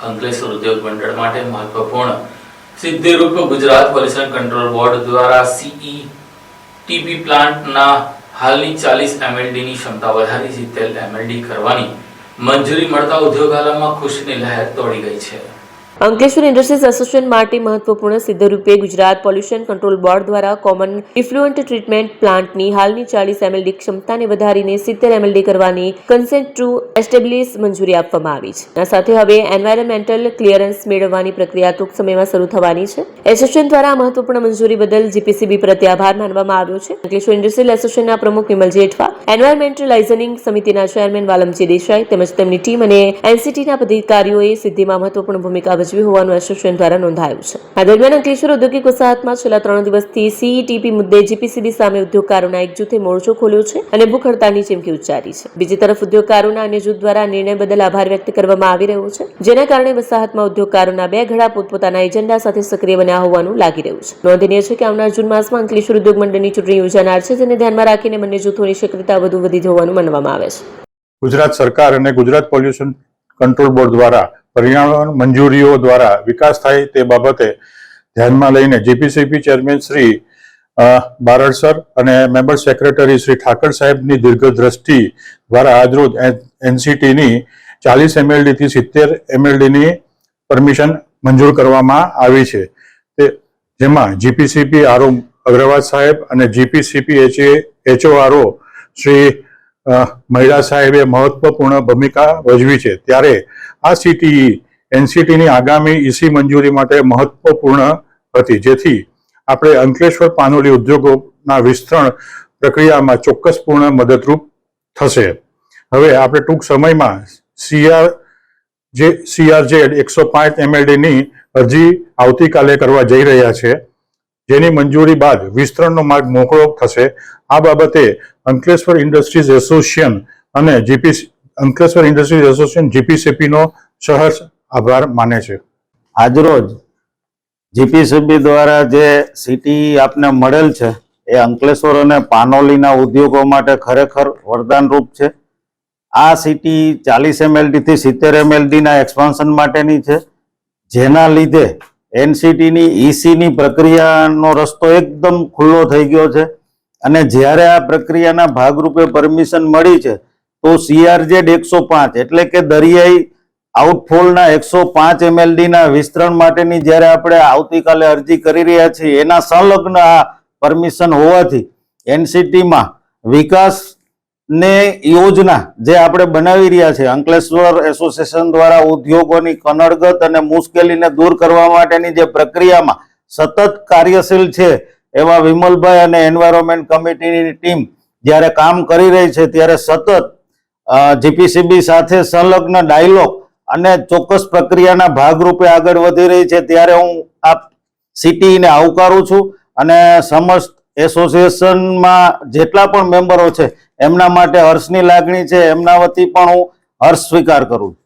અંકલેશ્વર ઉદ્યોગ મંડળ માટે મહત્વપૂર્ણ સિદ્ધિરૂપ ગુજરાત પોલ્યુશન કંટ્રોલ બોર્ડ દ્વારા સીઈટીપી પ્લાન્ટના હાલની 40 એમએલડી ની ક્ષમતા વધારી 70 એમએલડી કરવાની મંજૂરી મળતા ઉદ્યોગ આલમમાં ખુશીની લહેર દોડી ગઈ છે। અંકલેશ્વર ઇન્ડસ્ટ્રીઝ એસોસિએશન માટે મહત્વપૂર્ણ સિદ્ધિરૂપે ગુજરાત પોલ્યુશન કંટ્રોલ બોર્ડ દ્વારા કોમન ઇફ્લુએન્ટ ટ્રીટમેન્ટ પ્લાન્ટની હાલની 40 એમએલડી ક્ષમતાને વધારીને 70 એમએલડી કરવાની કન્સેન્ટ ટુ એસ્ટેબ્લિશ મંજૂરી આપવામાં આવી છે। આ સાથે હવે એન્વાયરમેન્ટલ ક્લિયરન્સ મેળવવાની પ્રક્રિયા ટૂંક સમયમાં શરૂ થવાની છે। એસોસિએશન દ્વારા મહત્વપૂર્ણ મંજૂરી બદલ જીપીસીબી પ્રત્યે આભાર માનવામાં આવ્યો છે। અંકલેશ્વર ઇન્ડસ્ટ્રીયલ એસોસિએશનના પ્રમુખ વિમલ જેઠવા, એન્વાયરમેન્ટલાઇઝનિંગ સમિતિના ચેરમેન વાલમજી દેસાઈ તેમજ તેમની ટીમ અને એનસીટીના અધિકારીઓએ સિદ્ધિમાં મહત્વપૂર્ણ ભૂમિકા ભજવી હોવાનું એસોસિએશન દ્વારા નોંધાયું છે। આ દરમિયાન અંકલેશ્વર ઔદ્યોગિક વસાહતમાં છેલ્લા 3 દિવસથી સીઈટીપી મુદ્દે જીપીસીબી સામે ઉદ્યોગકારોના એક જૂથે મોરચો ખોલ્યો છે અને ભૂખ હડતાલની ચીમકી ઉચ્ચારી છે। બીજી તરફ ઉદ્યોગકારોના અન્ય જૂથ દ્વારા નિર્ણય બદલ આભાર વ્યક્ત કરવામાં આવી રહ્યો છે, જેના કારણે વસાહતમાં ઉદ્યોગકારોના બે ઘડા પોતપોતાના એજન્ડા સાથે સક્રિય બન્યા હોવાનું લાગી રહ્યું છે। નોંધનીય છે કે આવનાર જૂન માસમાં અંકલેશ્વર ઉદ્યોગ મંડળની ચૂંટણી યોજાનાર છે, જેને ધ્યાનમાં રાખીને બંને જૂથોની સક્રિયતા વધુ વધી હોવાનું માનવામાં આવે છે। ગુજરાત સરકાર અને ગુજરાત પોલ્યુશન કંટ્રોલ બોર્ડ દ્વારા પર્યાવરણ મંજૂરીઓ દ્વારા વિકાસ થાય તે બાબતે ધ્યાનમાં લઈને GPCB chairman Shri Barad sir અને મેમ્બર સેક્રેટરી શ્રી ઠાકર સાહેબની દીર્ઘદ્રષ્ટિ દ્વારા આજરોજ એનસીટીની 40 એમએલડી થી 70 એમએલડીની પરમિશન મંજૂર કરવામાં આવી છે। જેમાં જીપીસીબી આરઓ અગ્રવાલ સાહેબ અને જીપીસીબી એચઓઆરઓ શ્રી મહિલા સાહેબે મહત્વપૂર્ણ ભૂમિકા ભજવી છે। ત્યારે આ સીટીઈ એનસીટીની આગામી ઈસી મંજૂરી માટે મહત્વપૂર્ણ હતી, જેથી આપણે અંકલેશ્વર પાનોલી ઉદ્યોગોના વિસ્તરણ પ્રક્રિયામાં ચોક્કસપૂર્ણ મદદરૂપ થશે। હવે આપણે ટૂંક સમયમાં સીઆરજેડ 105 એમએલડીની અરજી આવતીકાલે કરવા જઈ રહ્યા છે, જેની મંજૂરી બાદ વિસ્તરણનો માર્ગ મોકળો થશે। આ બાબતે અંકલેશ્વર ઇન્ડસ્ટ્રીઝ એસોસિએશન અને અંકલેશ્વર ઇન્ડસ્ટ્રીઝ એસોસિએશન જીપીસીબીનો સહર્ષ આભાર માને છે। આજરોજ જીપીસીબી દ્વારા જે સિટી આપને મળેલ છે એ અંકલેશ્વર અને પાનોલીના ઉદ્યોગો માટે ખરેખર વરદાનરૂપ છે। આ સિટી 40 એમએલડી થી 70 એમએલડીના એક્સપાન્શન માટેની છે, જેના લીધે એનસીટીની ઈસીની પ્રક્રિયાનો રસ્તો એકદમ ખુલ્લો થઈ ગયો છે। અને જ્યારે આ પ્રક્રિયાના ભાગરૂપે પરમિશન મળી છે તો સીઆરજેડ 105 એટલે કે દરિયાઈ આઉટફોલના 105 એમએલડીના વિસ્તરણ માટેની જ્યારે આપણે આવતીકાલે અરજી કરી રહ્યા છીએ, એના સંલગ્ન આ પરમિશન હોવાથી એનસીટીમાં વિકાસને યોજના જે આપણે બનાવી રહ્યા છે અંકલેશ્વર એસોસિએશન દ્વારા ઉદ્યોગોની કનડગત અને મુશ્કેલીને દૂર કરવા માટેની જે પ્રક્રિયામાં સતત કાર્યશીલ છે એવા વિમલભાઈ અને એન્વાયરમેન્ટ કમિટીની ટીમ જ્યારે કામ કરી રહી છે, ત્યારે સતત જીપીસીબી સાથે સંલગ્ન ડાયલોગ અને ચોક્કસ પ્રક્રિયાના ભાગરૂપે આગળ વધી રહી છે। ત્યારે હું આ સિટીને આવકારું છું અને સમસ્ત એસોસિએશનમાં જેટલા પણ મેમ્બરો છે એમના માટે હર્ષની લાગણી છે, એમના વતી પણ હું હર્ષ સ્વીકાર કરું છું।